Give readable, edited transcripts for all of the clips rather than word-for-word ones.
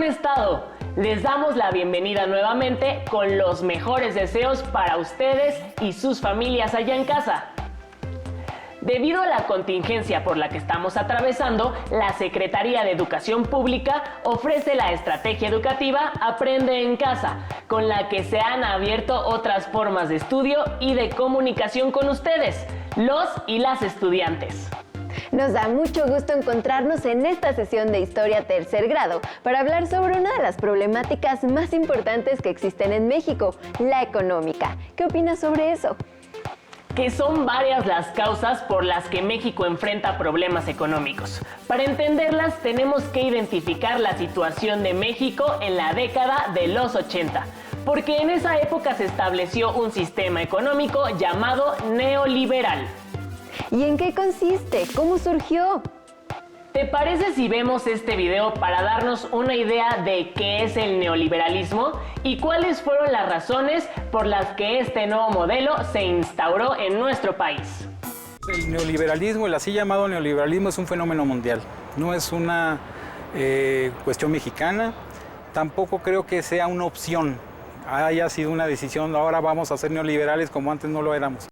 estado? Les damos la bienvenida nuevamente con los mejores deseos para ustedes y sus familias allá en casa. Debido a la contingencia por la que estamos atravesando, la Secretaría de Educación Pública ofrece la estrategia educativa Aprende en Casa, con la que se han abierto otras formas de estudio y de comunicación con ustedes, los y las estudiantes. Nos da mucho gusto encontrarnos en esta sesión de Historia Tercer Grado para hablar sobre una de las problemáticas más importantes que existen en México, la económica. ¿Qué opinas sobre eso? Que son varias las causas por las que México enfrenta problemas económicos. Para entenderlas tenemos que identificar la situación de México en la década de los 80, porque en esa época se estableció un sistema económico llamado neoliberal. ¿Y en qué consiste? ¿Cómo surgió? ¿Te parece si vemos este video para darnos una idea de qué es el neoliberalismo y cuáles fueron las razones por las que este nuevo modelo se instauró en nuestro país? El neoliberalismo, el así llamado neoliberalismo, es un fenómeno mundial. No es una cuestión mexicana, tampoco creo que sea una opción, haya sido una decisión, ahora vamos a ser neoliberales como antes no lo éramos.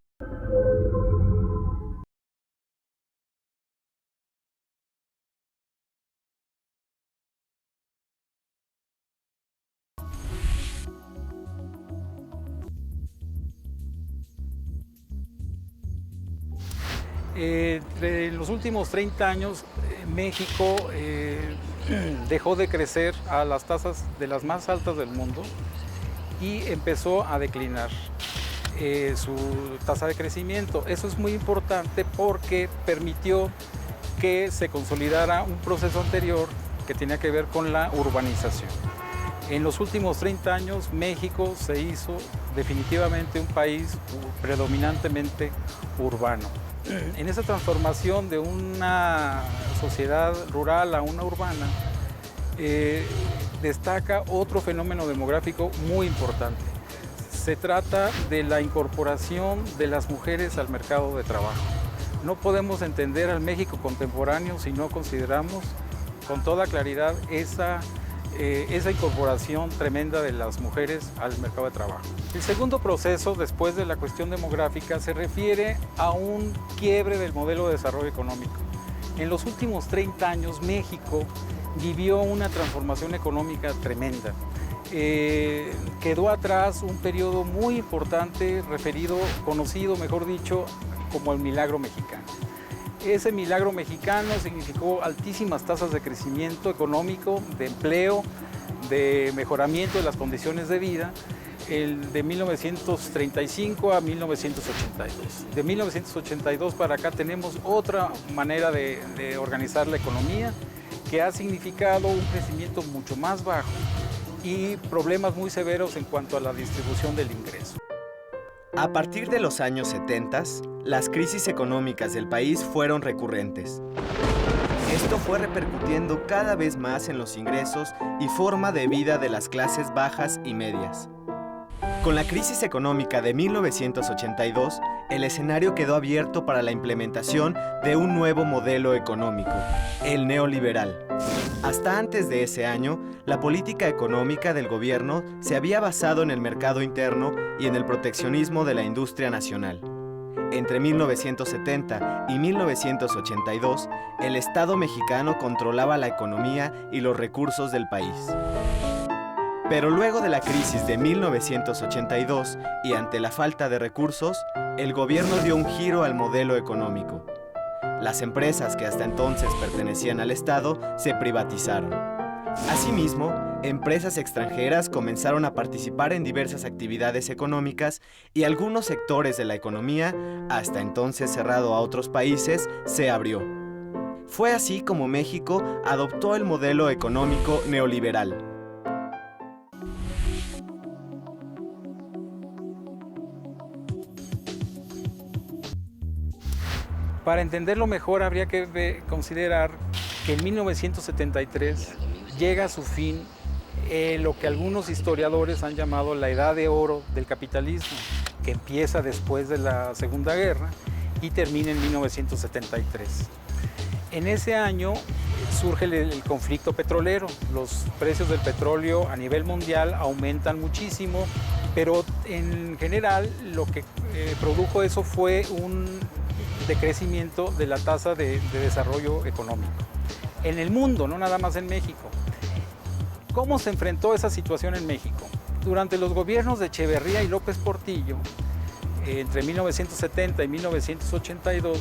Entre los últimos 30 años, México dejó de crecer a las tasas de las más altas del mundo y empezó a declinar su tasa de crecimiento. Eso es muy importante porque permitió que se consolidara un proceso anterior que tenía que ver con la urbanización. En los últimos 30 años, México se hizo definitivamente un país predominantemente urbano. En esa transformación de una sociedad rural a una urbana, destaca otro fenómeno demográfico muy importante. Se trata de la incorporación de las mujeres al mercado de trabajo. No podemos entender al México contemporáneo si no consideramos con toda claridad esa incorporación tremenda de las mujeres al mercado de trabajo. El segundo proceso, después de la cuestión demográfica, se refiere a un quiebre del modelo de desarrollo económico. En los últimos 30 años, México vivió una transformación económica tremenda. Quedó atrás un periodo muy importante conocido, mejor dicho, como el milagro mexicano. Ese milagro mexicano significó altísimas tasas de crecimiento económico, de empleo, de mejoramiento de las condiciones de vida, el de 1935 a 1982. De 1982 para acá tenemos otra manera de organizar la economía que ha significado un crecimiento mucho más bajo y problemas muy severos en cuanto a la distribución del ingreso. A partir de los años 70, las crisis económicas del país fueron recurrentes. Esto fue repercutiendo cada vez más en los ingresos y forma de vida de las clases bajas y medias. Con la crisis económica de 1982, el escenario quedó abierto para la implementación de un nuevo modelo económico, el neoliberal. Hasta antes de ese año, la política económica del gobierno se había basado en el mercado interno y en el proteccionismo de la industria nacional. Entre 1970 y 1982, el Estado mexicano controlaba la economía y los recursos del país. Pero luego de la crisis de 1982 y ante la falta de recursos, el gobierno dio un giro al modelo económico. Las empresas que hasta entonces pertenecían al Estado se privatizaron. Asimismo, empresas extranjeras comenzaron a participar en diversas actividades económicas y algunos sectores de la economía, hasta entonces cerrado a otros países, se abrió. Fue así como México adoptó el modelo económico neoliberal. Para entenderlo mejor, habría que considerar que en 1973 llega a su fin lo que algunos historiadores han llamado la edad de oro del capitalismo, que empieza después de la Segunda Guerra y termina en 1973. En ese año surge el conflicto petrolero. Los precios del petróleo a nivel mundial aumentan muchísimo, pero en general lo que produjo eso fue un decrecimiento de la tasa de desarrollo económico. En el mundo, no nada más en México. ¿Cómo se enfrentó esa situación en México? Durante los gobiernos de Echeverría y López Portillo, entre 1970 y 1982,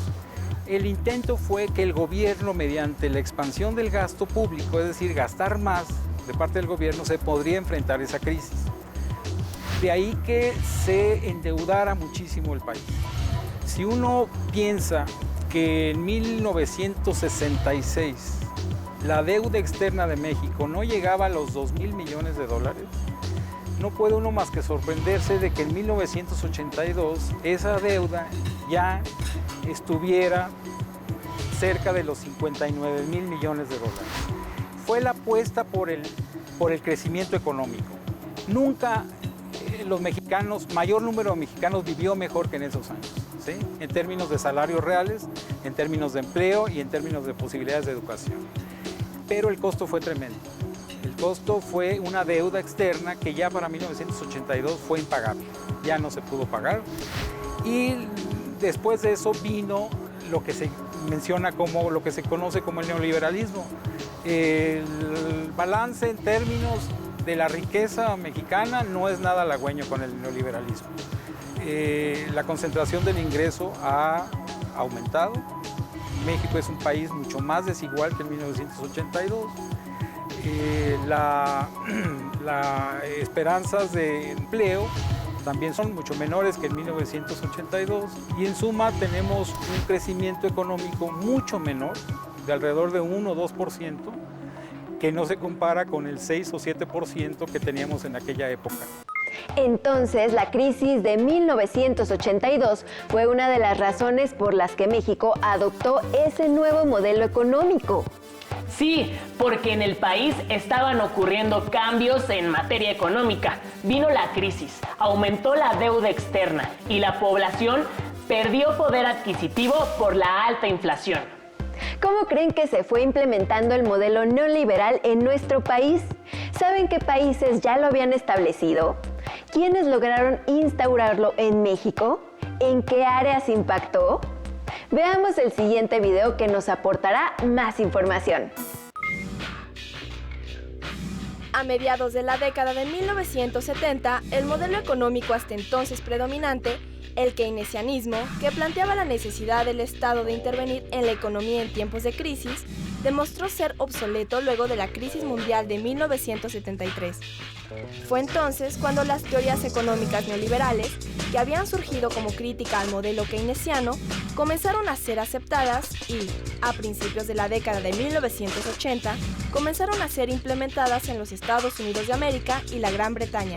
el intento fue que el gobierno, mediante la expansión del gasto público, es decir, gastar más de parte del gobierno, se podría enfrentar esa crisis. De ahí que se endeudara muchísimo el país. Si uno piensa que en 1966 la deuda externa de México no llegaba a los 2,000 millones de dólares, no puede uno más que sorprenderse de que en 1982 esa deuda ya estuviera cerca de los 59,000 millones de dólares. Fue la apuesta por el crecimiento económico. Nunca los mexicanos, mayor número de mexicanos vivió mejor que en esos años, ¿sí? En términos de salarios reales, en términos de empleo y en términos de posibilidades de educación. Pero el costo fue tremendo. El costo fue una deuda externa que ya para 1982 fue impagable, ya no se pudo pagar. Y después de eso vino lo que se menciona como, lo que se conoce como el neoliberalismo. El balance en términos de la riqueza mexicana no es nada halagüeño con el neoliberalismo. La concentración del ingreso ha aumentado. México es un país mucho más desigual que en 1982. Las esperanzas de empleo también son mucho menores que en 1982 y en suma tenemos un crecimiento económico mucho menor, de alrededor de 1 o 2%, que no se compara con el 6 o 7% que teníamos en aquella época. Entonces, la crisis de 1982 fue una de las razones por las que México adoptó ese nuevo modelo económico. Sí, porque en el país estaban ocurriendo cambios en materia económica. Vino la crisis, aumentó la deuda externa y la población perdió poder adquisitivo por la alta inflación. ¿Cómo creen que se fue implementando el modelo neoliberal en nuestro país? ¿Saben qué países ya lo habían establecido? ¿Quiénes lograron instaurarlo en México? ¿En qué áreas impactó? Veamos el siguiente video que nos aportará más información. A mediados de la década de 1970, el modelo económico hasta entonces predominante, el keynesianismo, que planteaba la necesidad del Estado de intervenir en la economía en tiempos de crisis, demostró ser obsoleto luego de la crisis mundial de 1973. Fue entonces cuando las teorías económicas neoliberales, que habían surgido como crítica al modelo keynesiano, comenzaron a ser aceptadas y, a principios de la década de 1980, comenzaron a ser implementadas en los Estados Unidos de América y la Gran Bretaña.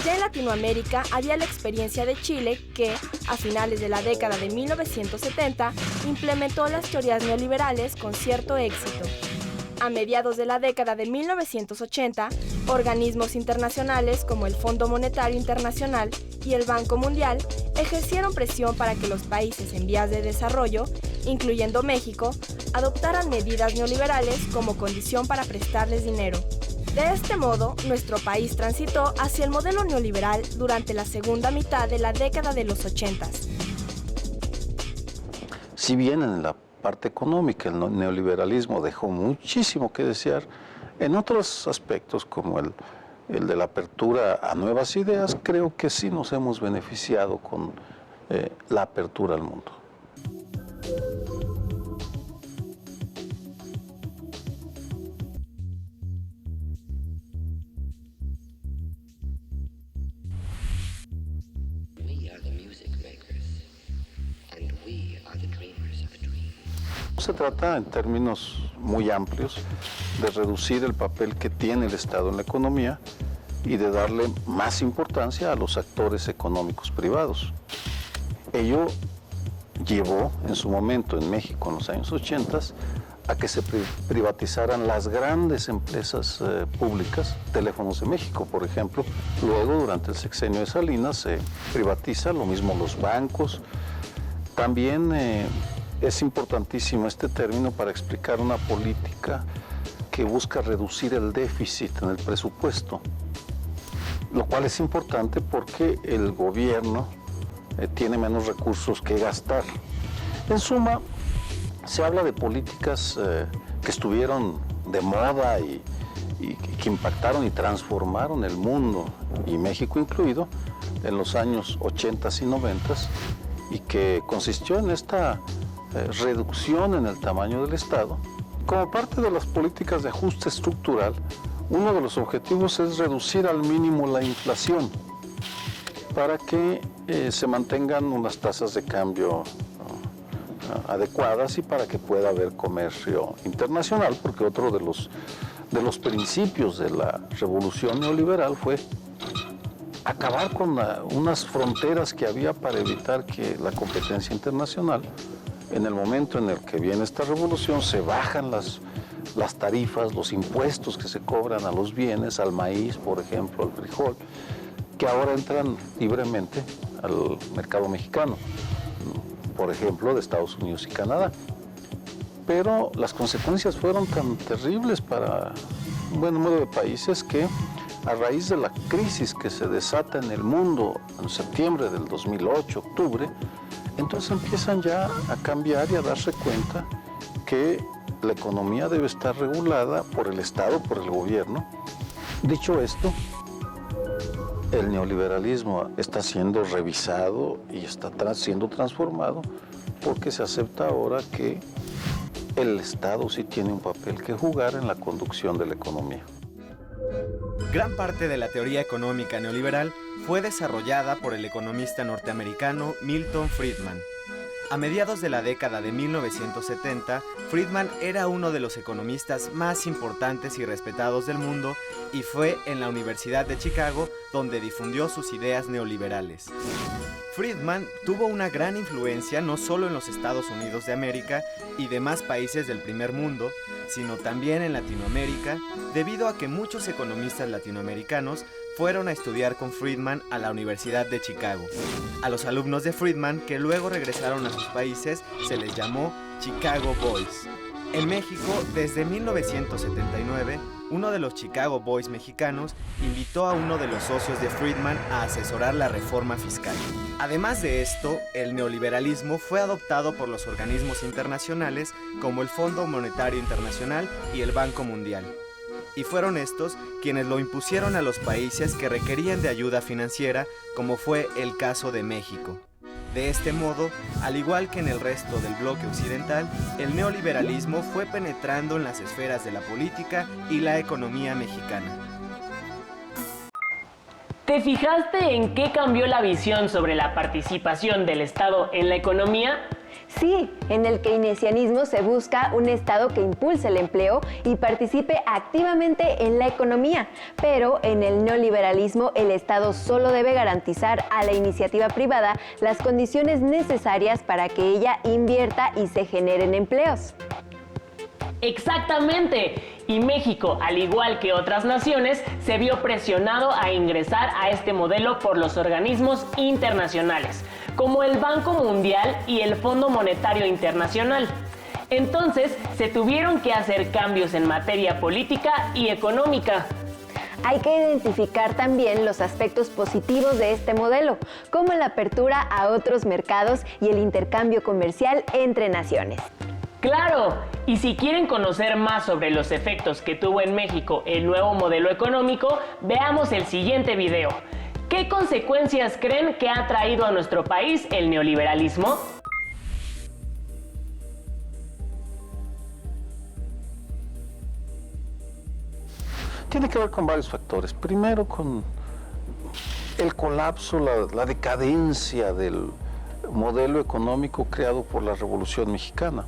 Ya en Latinoamérica había la experiencia de Chile que, a finales de la década de 1970, implementó las teorías neoliberales con cierto éxito. A mediados de la década de 1980, organismos internacionales como el Fondo Monetario Internacional y el Banco Mundial ejercieron presión para que los países en vías de desarrollo, incluyendo México, adoptaran medidas neoliberales como condición para prestarles dinero. De este modo, nuestro país transitó hacia el modelo neoliberal durante la segunda mitad de la década de los 80s. Si bien en la parte económica el neoliberalismo dejó muchísimo que desear, en otros aspectos como el de la apertura a nuevas ideas, creo que sí nos hemos beneficiado con la apertura al mundo. Se trata, en términos muy amplios, de reducir el papel que tiene el Estado en la economía y de darle más importancia a los actores económicos privados. Ello llevó en su momento en México, en los años 80, a que se privatizaran las grandes empresas públicas, Teléfonos de México, por ejemplo. Luego, durante el sexenio de Salinas, se privatiza, lo mismo los bancos. También es importantísimo este término para explicar una política que busca reducir el déficit en el presupuesto, lo cual es importante porque el gobierno tiene menos recursos que gastar. En suma, se habla de políticas que estuvieron de moda y que impactaron y transformaron el mundo, y México incluido, en los años 80 y 90, y que consistió en esta reducción en el tamaño del Estado. Como parte de las políticas de ajuste estructural, uno de los objetivos es reducir al mínimo la inflación para que se mantengan unas tasas de cambio adecuadas y para que pueda haber comercio internacional, porque otro de los principios de la revolución neoliberal fue acabar con unas fronteras que había para evitar que la competencia internacional. En el momento en el que viene esta revolución, se bajan las tarifas, los impuestos que se cobran a los bienes, al maíz, por ejemplo, al frijol, que ahora entran libremente al mercado mexicano, por ejemplo, de Estados Unidos y Canadá. Pero las consecuencias fueron tan terribles para un buen número de países que, a raíz de la crisis que se desata en el mundo en septiembre del 2008, octubre, entonces empiezan ya a cambiar y a darse cuenta que la economía debe estar regulada por el Estado, por el gobierno. Dicho esto, el neoliberalismo está siendo revisado y está siendo transformado porque se acepta ahora que el Estado sí tiene un papel que jugar en la conducción de la economía. Gran parte de la teoría económica neoliberal fue desarrollada por el economista norteamericano Milton Friedman. A mediados de la década de 1970, Friedman era uno de los economistas más importantes y respetados del mundo y fue en la Universidad de Chicago donde difundió sus ideas neoliberales. Friedman tuvo una gran influencia no solo en los Estados Unidos de América y demás países del primer mundo, sino también en Latinoamérica, debido a que muchos economistas latinoamericanos fueron a estudiar con Friedman a la Universidad de Chicago. A los alumnos de Friedman que luego regresaron a sus países se les llamó Chicago Boys. En México, desde 1979, uno de los Chicago Boys mexicanos invitó a uno de los socios de Friedman a asesorar la reforma fiscal. Además de esto, el neoliberalismo fue adoptado por los organismos internacionales como el Fondo Monetario Internacional y el Banco Mundial. Y fueron estos quienes lo impusieron a los países que requerían de ayuda financiera, como fue el caso de México. De este modo, al igual que en el resto del bloque occidental, el neoliberalismo fue penetrando en las esferas de la política y la economía mexicana. ¿Te fijaste en qué cambió la visión sobre la participación del Estado en la economía? Sí, en el keynesianismo se busca un Estado que impulse el empleo y participe activamente en la economía, pero en el neoliberalismo el Estado solo debe garantizar a la iniciativa privada las condiciones necesarias para que ella invierta y se generen empleos. Exactamente, y México, al igual que otras naciones, se vio presionado a ingresar a este modelo por los organismos internacionales, como el Banco Mundial y el Fondo Monetario Internacional. Entonces, se tuvieron que hacer cambios en materia política y económica. Hay que identificar también los aspectos positivos de este modelo, como la apertura a otros mercados y el intercambio comercial entre naciones. ¡Claro! Y si quieren conocer más sobre los efectos que tuvo en México el nuevo modelo económico, veamos el siguiente video. ¿Qué consecuencias creen que ha traído a nuestro país el neoliberalismo? Tiene que ver con varios factores. Primero, con el colapso, la decadencia del modelo económico creado por la Revolución Mexicana.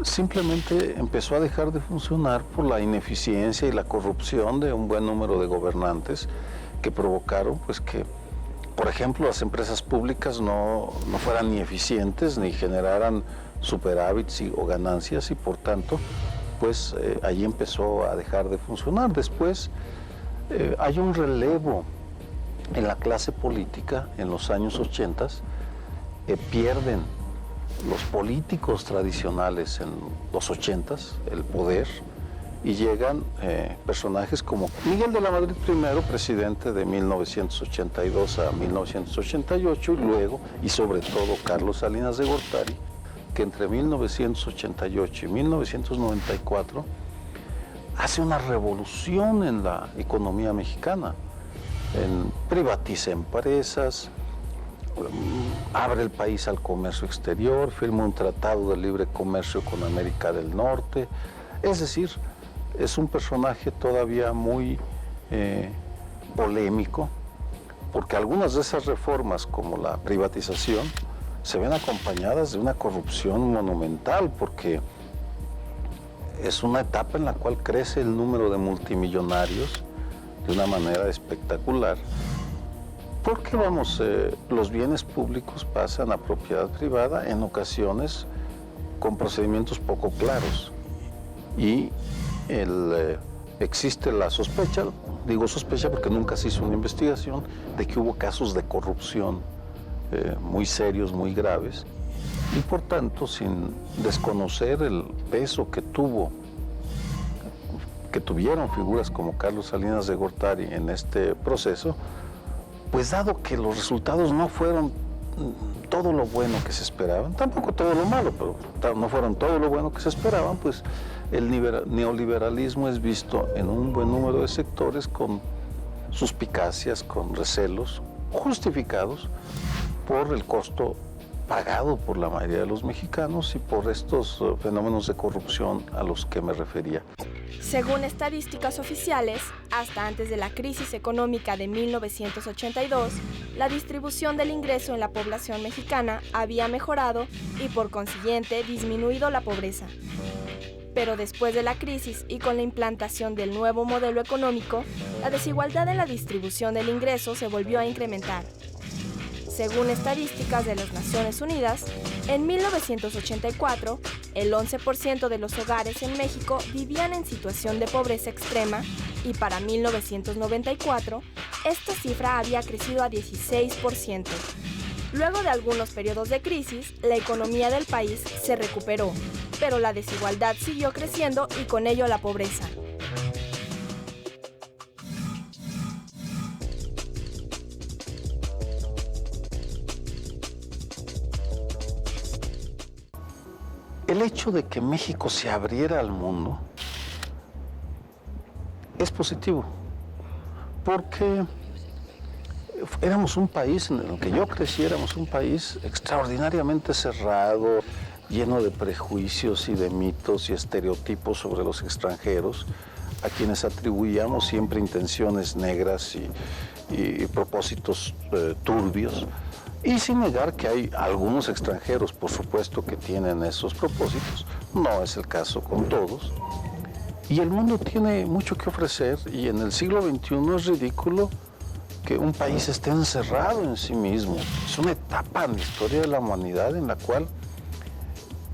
Simplemente empezó a dejar de funcionar por la ineficiencia y la corrupción de un buen número de gobernantes que provocaron pues que, por ejemplo, las empresas públicas no fueran ni eficientes ni generaran superávits o ganancias, y por tanto pues allí empezó a dejar de funcionar. Después hay un relevo en la clase política en los años 80, pierden los políticos tradicionales en los 80s, el poder, y llegan personajes como Miguel de la Madrid I, presidente de 1982 a 1988, y luego, y sobre todo, Carlos Salinas de Gortari, que entre 1988 y 1994 hace una revolución en la economía mexicana. Privatiza empresas, abre el país al comercio exterior, firma un tratado de libre comercio con América del Norte. Es decir, es un personaje todavía muy polémico, porque algunas de esas reformas, como la privatización, se ven acompañadas de una corrupción monumental, porque es una etapa en la cual crece el número de multimillonarios de una manera espectacular, porque los bienes públicos pasan a propiedad privada en ocasiones con procedimientos poco claros, y existe la sospecha, digo sospecha porque nunca se hizo una investigación, de que hubo casos de corrupción muy serios, muy graves, y por tanto, sin desconocer el peso que tuvieron figuras como Carlos Salinas de Gortari en este proceso, pues dado que los resultados no fueron todo lo bueno que se esperaban, tampoco todo lo malo, pero no fueron todo lo bueno que se esperaban, pues el neoliberalismo es visto en un buen número de sectores con suspicacias, con recelos justificados por el costo pagado por la mayoría de los mexicanos y por estos fenómenos de corrupción a los que me refería. Según estadísticas oficiales, hasta antes de la crisis económica de 1982, la distribución del ingreso en la población mexicana había mejorado y por consiguiente disminuido la pobreza. Pero después de la crisis y con la implantación del nuevo modelo económico, la desigualdad en la distribución del ingreso se volvió a incrementar. Según estadísticas de las Naciones Unidas, en 1984, el 11% de los hogares en México vivían en situación de pobreza extrema y para 1994, esta cifra había crecido a 16%. Luego de algunos periodos de crisis, la economía del país se recuperó, pero la desigualdad siguió creciendo y con ello la pobreza. El hecho de que México se abriera al mundo es positivo, porque éramos un país, en el que yo crecí, éramos un país extraordinariamente cerrado, lleno de prejuicios y de mitos y estereotipos sobre los extranjeros, a quienes atribuíamos siempre intenciones negras y propósitos turbios. Y sin negar que hay algunos extranjeros, por supuesto, que tienen esos propósitos. No es el caso con todos. Y el mundo tiene mucho que ofrecer, y en el siglo XXI es ridículo que un país esté encerrado en sí mismo. Es una etapa en la historia de la humanidad en la cual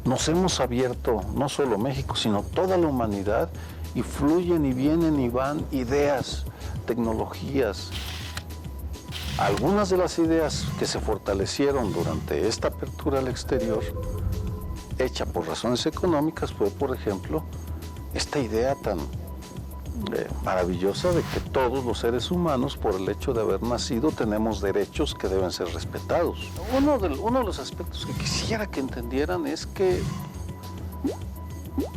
nos hemos abierto, no solo México, sino toda la humanidad, y fluyen y vienen y van ideas, tecnologías. Algunas de las ideas que se fortalecieron durante esta apertura al exterior, hecha por razones económicas, fue, por ejemplo, esta idea tan maravillosa de que todos los seres humanos, por el hecho de haber nacido, tenemos derechos que deben ser respetados. Uno de los aspectos que quisiera que entendieran es que,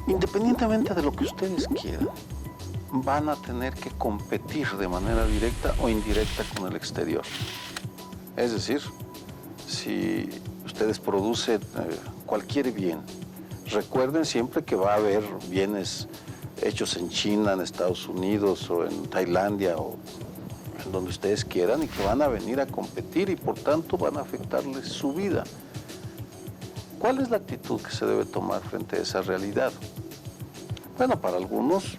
independientemente de lo que ustedes quieran, van a tener que competir de manera directa o indirecta con el exterior. Es decir, si ustedes producen cualquier bien, recuerden siempre que va a haber bienes hechos en China, en Estados Unidos o en Tailandia o en donde ustedes quieran, y que van a venir a competir y por tanto van a afectarles su vida. ¿Cuál es la actitud que se debe tomar frente a esa realidad? Bueno, para algunos,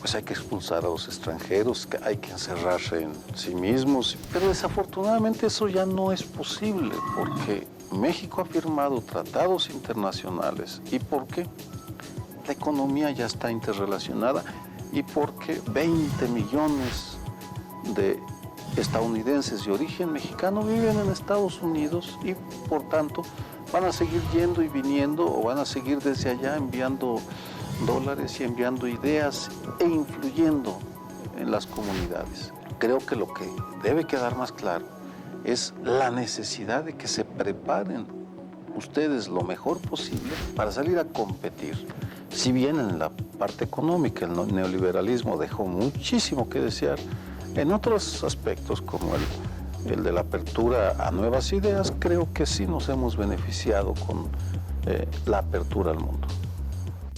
pues hay que expulsar a los extranjeros, que hay que encerrarse en sí mismos, pero desafortunadamente eso ya no es posible, porque México ha firmado tratados internacionales y porque la economía ya está interrelacionada y porque 20 millones de estadounidenses de origen mexicano viven en Estados Unidos y por tanto van a seguir yendo y viniendo o van a seguir desde allá enviando dólares y enviando ideas e influyendo en las comunidades. Creo que lo que debe quedar más claro es la necesidad de que se preparen ustedes lo mejor posible para salir a competir. Si bien en la parte económica el neoliberalismo dejó muchísimo que desear, en otros aspectos como el de la apertura a nuevas ideas, creo que sí nos hemos beneficiado con la apertura al mundo.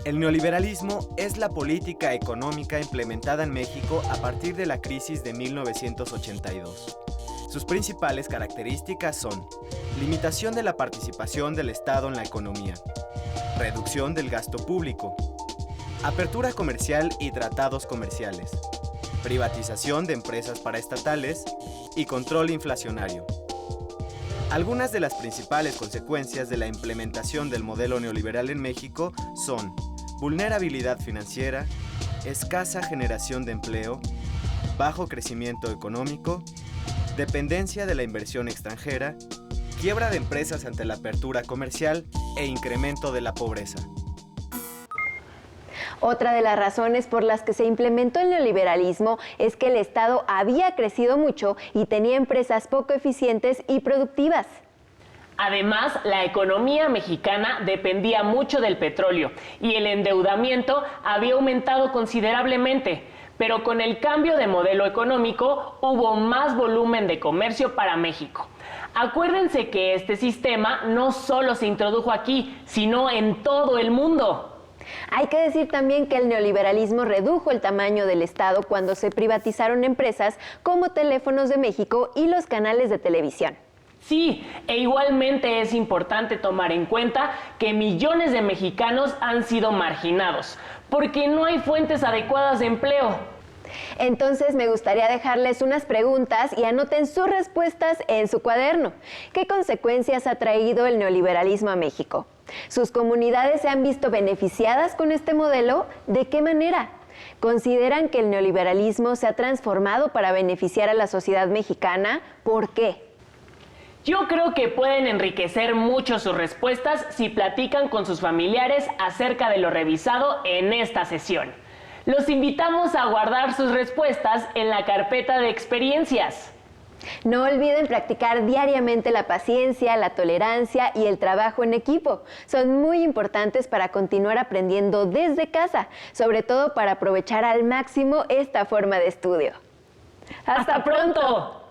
El neoliberalismo es la política económica implementada en México a partir de la crisis de 1982. Sus principales características son limitación de la participación del Estado en la economía, reducción del gasto público, apertura comercial y tratados comerciales, privatización de empresas paraestatales y control inflacionario. Algunas de las principales consecuencias de la implementación del modelo neoliberal en México son vulnerabilidad financiera, escasa generación de empleo, bajo crecimiento económico, dependencia de la inversión extranjera, quiebra de empresas ante la apertura comercial e incremento de la pobreza. Otra de las razones por las que se implementó el neoliberalismo es que el Estado había crecido mucho y tenía empresas poco eficientes y productivas. Además, la economía mexicana dependía mucho del petróleo y el endeudamiento había aumentado considerablemente, pero con el cambio de modelo económico hubo más volumen de comercio para México. Acuérdense que este sistema no solo se introdujo aquí, sino en todo el mundo. Hay que decir también que el neoliberalismo redujo el tamaño del Estado cuando se privatizaron empresas como Teléfonos de México y los canales de televisión. Sí, e igualmente es importante tomar en cuenta que millones de mexicanos han sido marginados, porque no hay fuentes adecuadas de empleo. Entonces me gustaría dejarles unas preguntas y anoten sus respuestas en su cuaderno. ¿Qué consecuencias ha traído el neoliberalismo a México? ¿Sus comunidades se han visto beneficiadas con este modelo? ¿De qué manera? ¿Consideran que el neoliberalismo se ha transformado para beneficiar a la sociedad mexicana? ¿Por qué? Yo creo que pueden enriquecer mucho sus respuestas si platican con sus familiares acerca de lo revisado en esta sesión. Los invitamos a guardar sus respuestas en la carpeta de experiencias. No olviden practicar diariamente la paciencia, la tolerancia y el trabajo en equipo. Son muy importantes para continuar aprendiendo desde casa, sobre todo para aprovechar al máximo esta forma de estudio. ¡Hasta pronto!